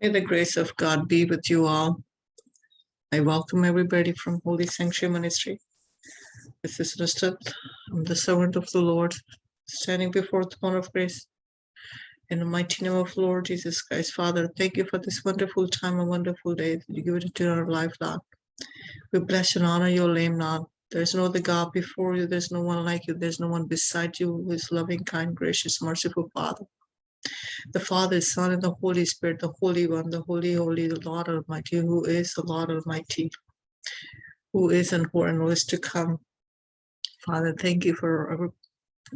May the grace of God be with you all. I welcome everybody from Holy Sanctuary Ministry. This is Nusrat. I'm the servant of the Lord, standing before the throne of grace. In the mighty name of Lord Jesus Christ, Father, thank you for this wonderful time, a wonderful day that you give it into our life, Lord. We bless and honor your name, Lord. There's no other God before you. There's no one like you. There's no one beside you who is loving, kind, gracious, merciful Father. The Father, Son, and the Holy Spirit, the Holy One, the Holy, Holy, the Lord Almighty, who is the Lord Almighty, who is and who is to come. Father, thank you for a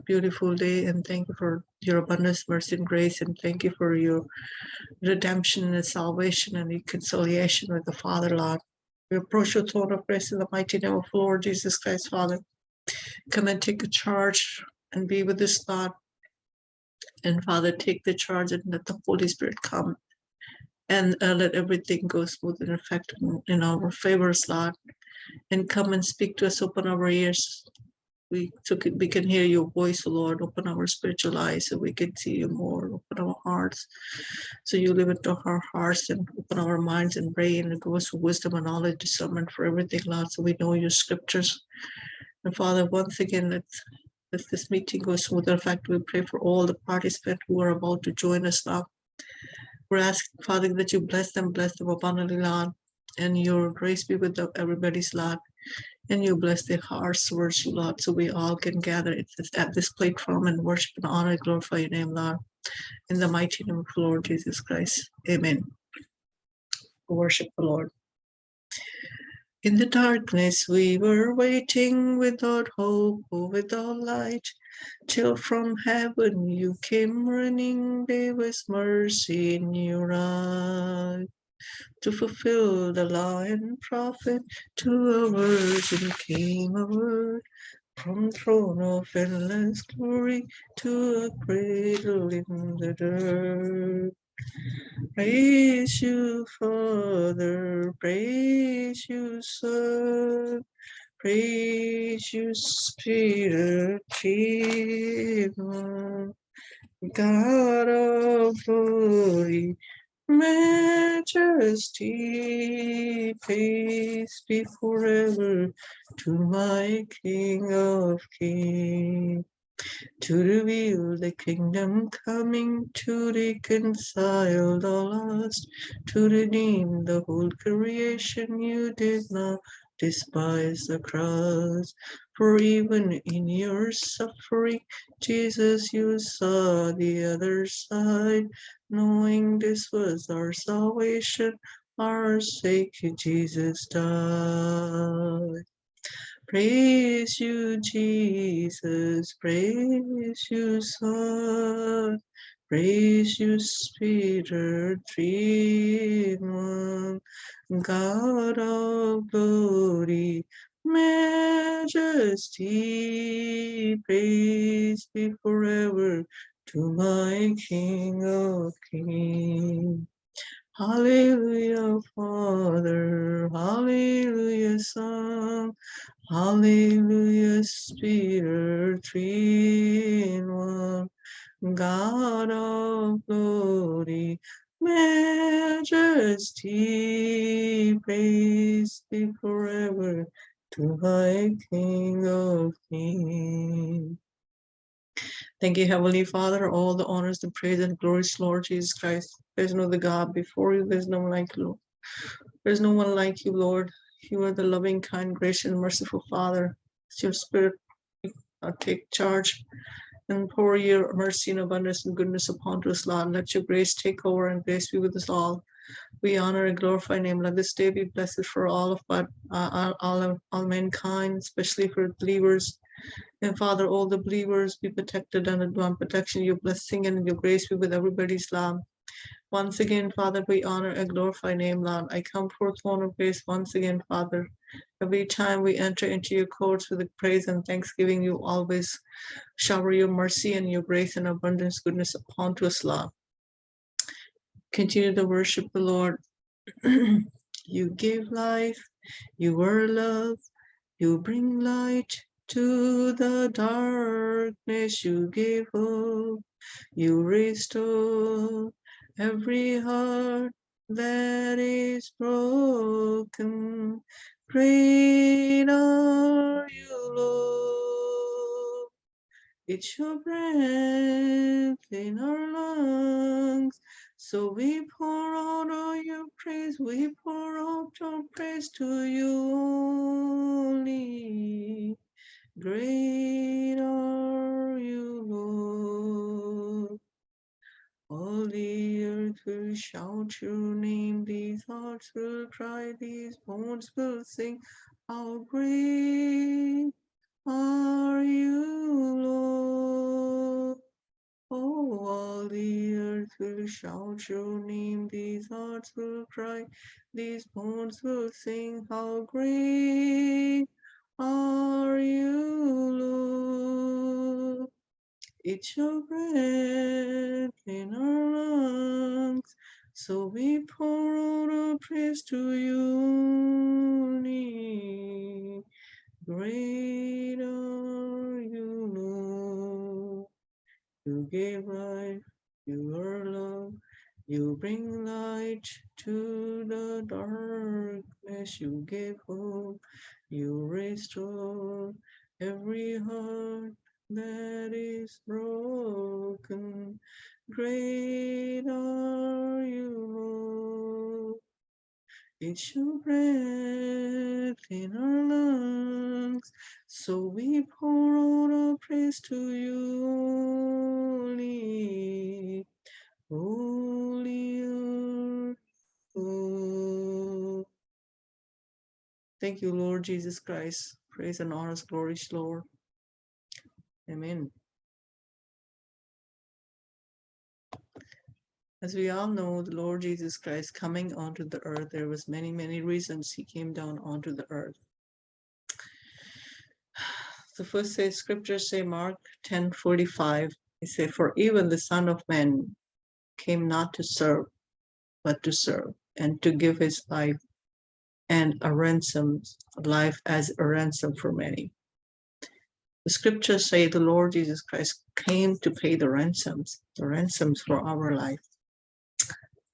beautiful day, and thank you for your abundance, mercy, and grace, and thank you for your redemption and salvation and reconciliation with the Father, Lord. We approach your throne of grace in the mighty name of Lord Jesus Christ, Father. Come and take a charge and be with us, Lord. And Father, take the charge and let the Holy Spirit come and let everything go smooth and effective in our favors, Lord. And come and speak to us, open our ears. We can hear your voice, Lord. Open our spiritual eyes so we can see you more. Open our hearts so you live into our hearts, and open our minds and brain, and give us wisdom and knowledge, discernment for everything, Lord, so we know your scriptures. And Father, once again, let this meeting go smooth. In fact, we pray for all the participants who are about to join us now. We're asking, Father, that you bless them abundantly, Lord, and your grace be with everybody's, Lord. And you bless their hearts towards you, Lord, so we all can gather at this platform and worship and honor and glorify your name, Lord. In the mighty name of the Lord Jesus Christ. Amen. Worship the Lord. In the darkness we were waiting, without hope or without light, till from heaven you came running. There was mercy in your eyes. To fulfill the law and prophet, to a virgin came a word. From throne of endless glory to a cradle in the dirt. Praise you, Father, praise you, Son, praise you, Spirit, Divine, God of glory, majesty, peace be forever to my King of Kings. To reveal the kingdom coming, to reconcile the lost, to redeem the whole creation. You did not despise the cross, for even in your suffering, Jesus, you saw the other side. Knowing this was our salvation, our sake Jesus died. Praise you, Jesus, praise you, Son, praise you, Spirit, three in one, God of glory, majesty, praise be forever to my King of Kings. Hallelujah, Father, hallelujah, Son, hallelujah, Spirit, three in one, God of glory, majesty, praise be forever to my King of Kings. Thank you, Heavenly Father, all the honors, the praise, and glories, Lord Jesus Christ. There's no other God before you. There's no one like you. There's no one like you, Lord. You are the loving, kind, gracious, and merciful Father. It's your Spirit take charge and pour your mercy and abundance and goodness upon us, Lord. Let your grace take over and grace be with us all. We honor and glorify your name. Let this day be blessed for all of all mankind, especially for believers. And Father, all the believers be protected under divine protection. Your blessing and your grace be with everybody's Lord. Once again, Father, we honor and glorify your name, Lord. I come forth throne of grace once again, Father. Every time we enter into your courts with praise and thanksgiving, you always shower your mercy and your grace and abundance, goodness upon us, Lord. Continue to worship the Lord. You give life, you are love, you bring light to the darkness, you give hope, you restore every heart that is broken. Great are you, Lord. It's your breath in our lungs. So we pour out all your praise. We pour out our praise to you only. Great are you, Lord. All the earth will shout your name, these hearts will cry, these bones will sing. How great are you, Lord? Oh, all the earth will shout your name, these hearts will cry, these bones will sing. How great are you, Lord? It's your breath in our lungs, so we pour out our praise to you only. Great are you, Lord. You gave life, you are love, you bring light to the darkness, you give hope, you restore every heart that is broken. Great are you, Lord. It's your breath in our lungs, so we pour out our praise to you only. Holy are you. Thank you, Lord Jesus Christ. Praise and honor, glory, Lord. Amen. As we all know, the Lord Jesus Christ coming onto the earth, there was many, many reasons he came down onto the earth. The first says, scriptures say, Mark 10:45, he said, for even the Son of Man came not to serve, but to serve, and to give his life and a ransom, life as a ransom for many. The scriptures say the Lord Jesus Christ came to pay the ransoms for our life.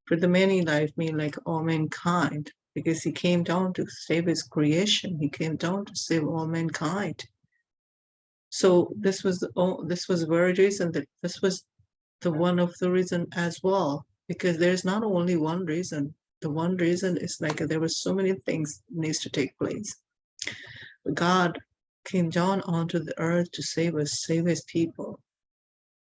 For the many life mean like all mankind, because he came down to save his creation. He came down to save all mankind. So this was very reason that this was the one of the reason as well, because there's not only one reason. The one reason is like there were so many things needs to take place. God came down onto the earth to save us, save his people.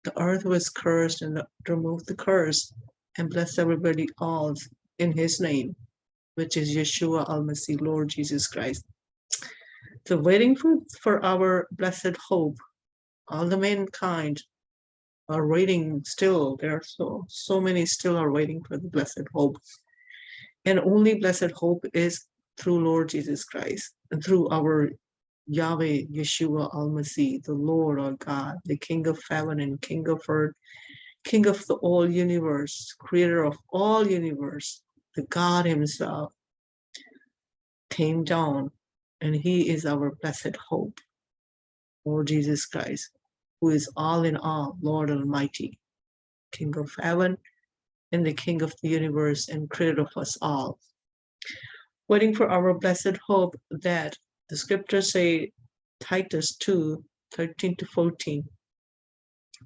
The earth was cursed, and to remove the curse and bless everybody else in his name, which is Yeshua al-Masih, Lord Jesus Christ. So waiting for our blessed hope, all the mankind are waiting still. There are so many still are waiting for the blessed hope. And only blessed hope is through Lord Jesus Christ and through our Yahweh, Yeshua al-Masih, the Lord our God, the King of heaven and King of earth, King of the whole universe, creator of all universe, the God himself came down, and he is our blessed hope, Lord Jesus Christ, who is all in all, Lord Almighty, King of heaven and the King of the universe and creator of us all. Waiting for our blessed hope that the scriptures say, Titus 2:13-14,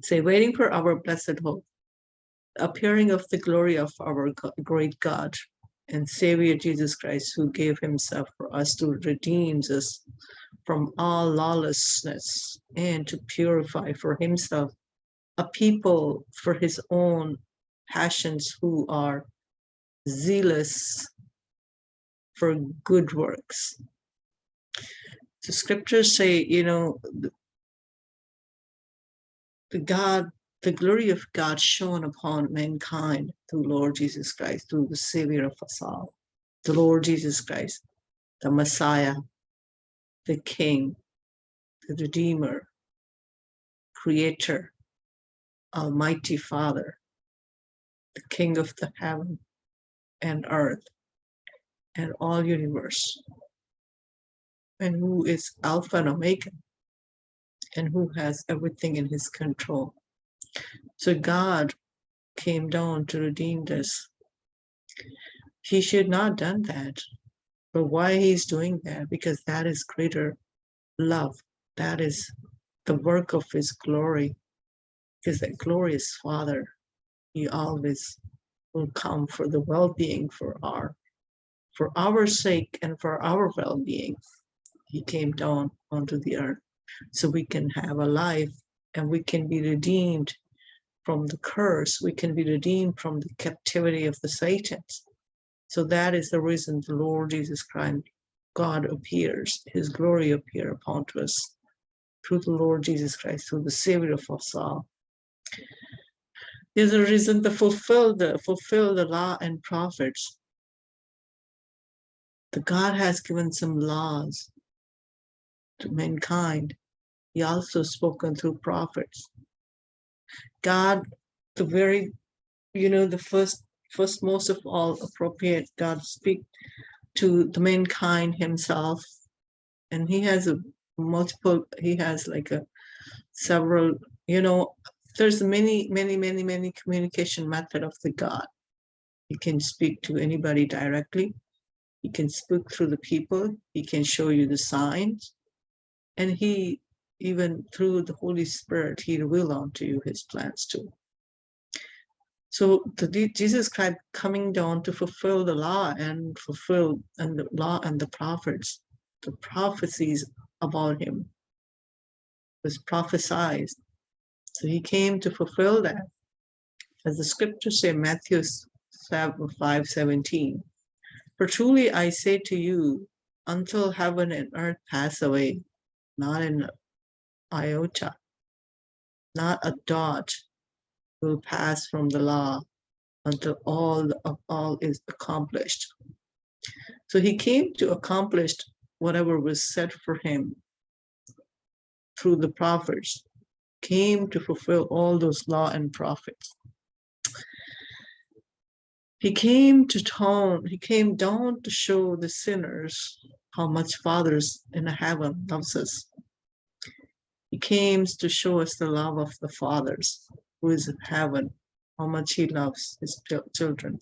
say, waiting for our blessed hope, the appearing of the glory of our great God and Savior Jesus Christ, who gave himself for us to redeem us from all lawlessness and to purify for himself a people for his own passions who are zealous for good works. The scriptures say, the glory of God shone upon mankind through Lord Jesus Christ, through the Savior of us all, the Lord Jesus Christ, the Messiah, the King, the Redeemer, Creator, Almighty Father, the King of the heaven and earth and all universe, and who is Alpha and Omega, and who has everything in his control. So God came down to redeem us. He should not have done that. But why he's doing that? Because that is greater love. That is the work of his glory. Because that glorious Father, he always will come for the well-being for our sake and for our well-being. He came down onto the earth so we can have a life and we can be redeemed from the curse. We can be redeemed from the captivity of the Satans. So that is the reason the Lord Jesus Christ, God appears, his glory appear upon us through the Lord Jesus Christ, through the Savior of us all. There's a reason to fulfill the law and prophets. The God has given some laws to mankind. He also spoken through prophets. God, the very, the first most of all appropriate, God speak to the mankind himself. And he has several, there's many communication method of the God. He can speak to anybody directly. He can speak through the people. He can show you the signs. And he, even through the Holy Spirit, he reveal unto you his plans too. So Jesus Christ coming down to fulfill the law and the law and the prophets, the prophecies about him was prophesied. So he came to fulfill that. As the scriptures say, Matthew 5:17, for truly I say to you, until heaven and earth pass away, not an iota, not a dot will pass from the law until all is accomplished. So he came to accomplish whatever was said for him through the prophets, came to fulfill all those law and prophets. He came down to show the sinners how much Father's in heaven loves us. He came to show us the love of the Fathers who is in heaven, how much he loves his children.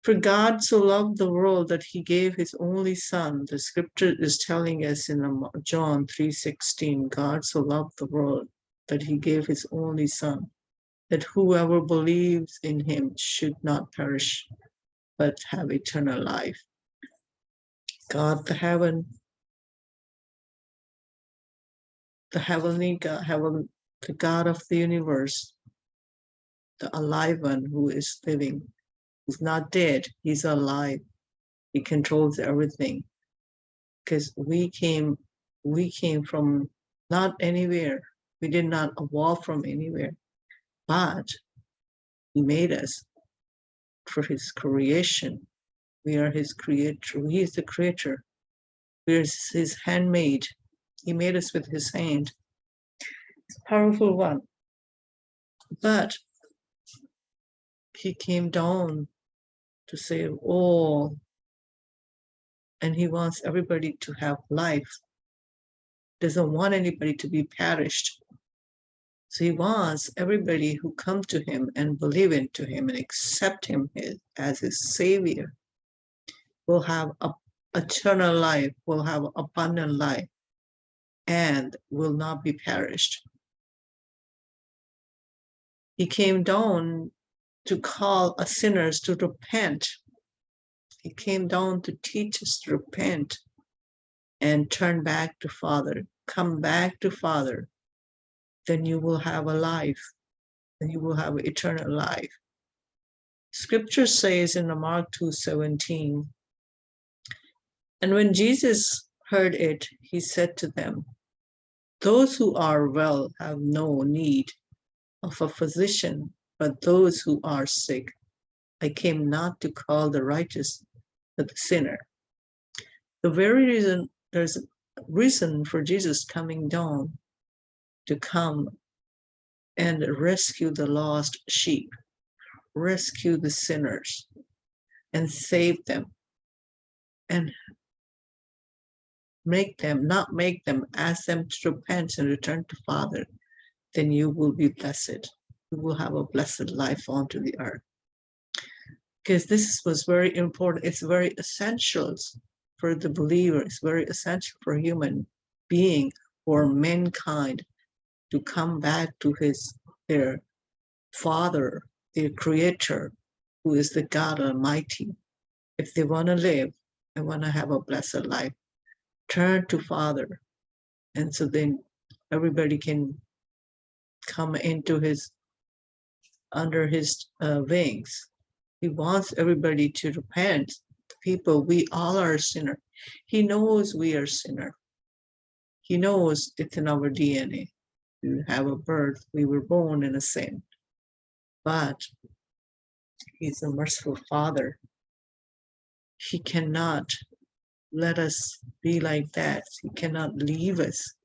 For God so loved the world that he gave his only son. The scripture is telling us in John 3:16, God so loved the world that he gave his only son, that whoever believes in him should not perish, but have eternal life. God, the heavenly God, the God of the universe, the alive one who is living. He's not dead, he's alive. He controls everything. Because we came from not anywhere. We did not evolve from anywhere. But he made us for his creation. We are his creator. He is the creator. We are his handmaid. He made us with his hand. It's a powerful one. But he came down to save all. And he wants everybody to have life. Doesn't want anybody to be perished. So he wants everybody who come to him and believe into him and accept him as his savior will have eternal life, will have abundant life, and will not be perished. He came down to call us sinners to repent. He came down to teach us to repent and turn back to Father. Come back to Father. Then you will have a life. Then you will have eternal life. Scripture says in Mark 2:17, and when Jesus heard it, he said to them, those who are well have no need of a physician, but those who are sick. I came not to call the righteous, but the sinner. The very reason, there's a reason for Jesus coming down to come and rescue the lost sheep, rescue the sinners, and save them, and ask them to repent and return to Father. Then you will be blessed. You will have a blessed life onto the earth. because this was very important. It's very essential for the believer. It's very essential for human being or mankind to come back to their Father, their Creator, who is the God Almighty. If they want to live and want to have a blessed life, turn to Father, and so then everybody can come into under his wings. He wants everybody to repent. People, we all are sinner. He knows we are sinner. He knows it's in our DNA. We have a birth. We were born in a sin. But he's a merciful Father. He cannot let us be like that. He cannot leave us.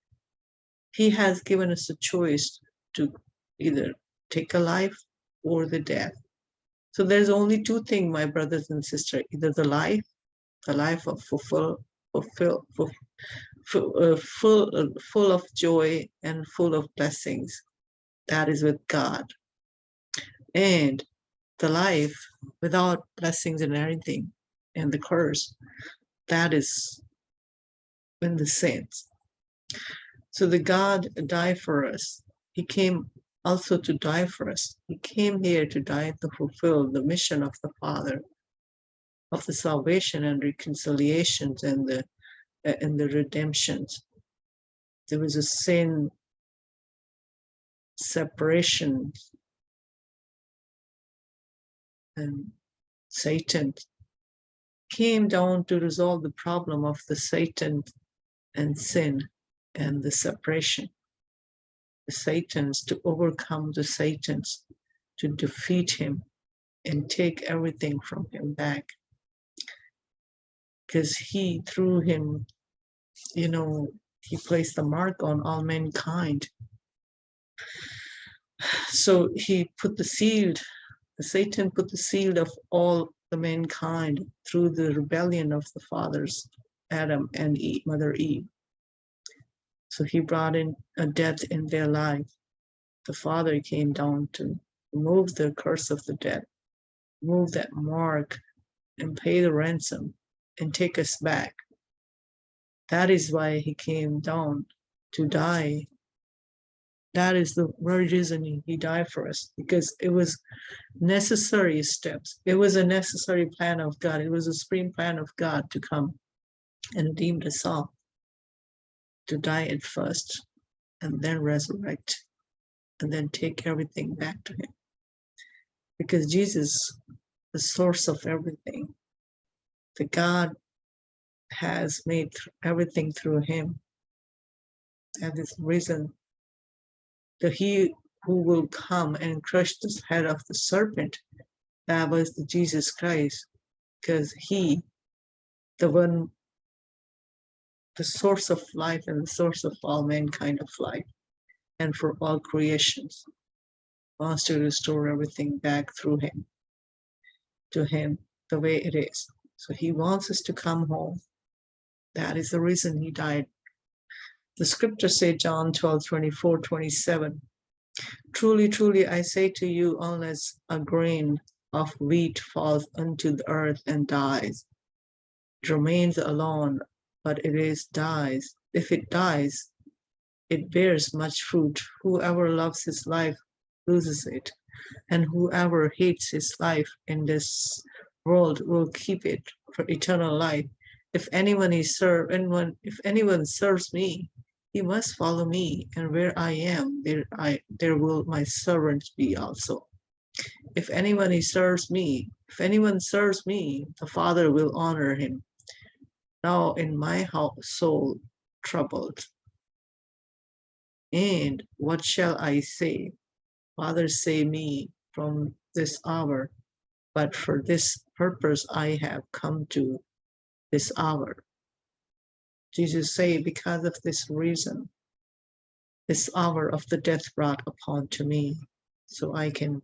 He has given us a choice to either take a life or the death. So there's only two things, my brothers and sisters, either the life of full of joy and full of blessings. That is with God. And the life without blessings and everything, and the curse, that is in the saints. So the God died for us. He came also to die for us. He came here to die to fulfill the mission of the Father, of the salvation and reconciliations and the redemptions. There was a sin separation, and Satan came down to resolve the problem of the Satan and sin and the separation. The Satans, to overcome the Satans, to defeat him and take everything from him back. Because he, through him, he placed the mark on all mankind. So he put the seal, Satan put the seal of all the mankind through the rebellion of the fathers, Adam and Eve, Mother Eve. So he brought in a death in their life. The Father came down to remove the curse of the death, remove that mark, and pay the ransom and take us back. That is why he came down to die. That is the very reason he died for us, because it was necessary steps. It was a necessary plan of God. It was a supreme plan of God to come and redeem us all, to die at first and then resurrect and then take everything back to him. Because Jesus, the source of everything, the God has made everything through him. That is the reason that he who will come and crush the head of the serpent, that was the Jesus Christ, because he, the one, the source of life and the source of all mankind of life and for all creations, wants to restore everything back through him, to him, the way it is. So he wants us to come home. That is the reason he died. The scriptures say, John 12:24-27, truly, truly, I say to you, unless a grain of wheat falls into the earth and dies, it remains alone, but dies. If it dies, it bears much fruit. Whoever loves his life loses it, and whoever hates his life in this world will keep it for eternal life. If anyone serves me, he must follow me, and where I am, there will my servant be also. If anyone serves me, the Father will honor him. Now in my soul troubled, and what shall I say? Father, save me from this hour, but for this purpose I have come to this hour. Jesus said, because of this reason, this hour of the death brought upon to me, so I can,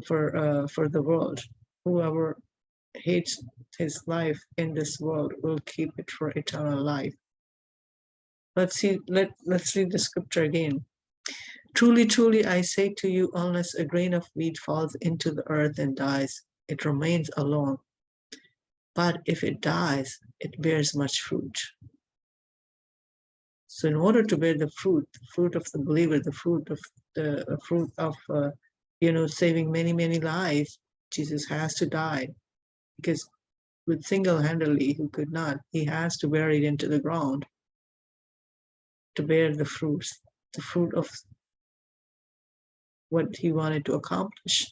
for the world, whoever hates his life in this world will keep it for eternal life. Let's read the scripture again. Truly, truly, I say to you, unless a grain of wheat falls into the earth and dies, it remains alone. But if it dies, it bears much fruit. So in order to bear the fruit of the believer, the fruit of saving many, many lives, Jesus has to die, because with single-handedly he could not. He has to bury it into the ground to bear the fruit of what he wanted to accomplish.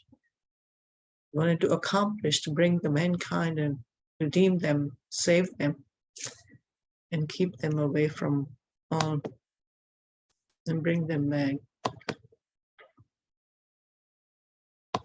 He wanted to accomplish to bring the mankind and redeem them, save them, and keep them away from all, and bring them back.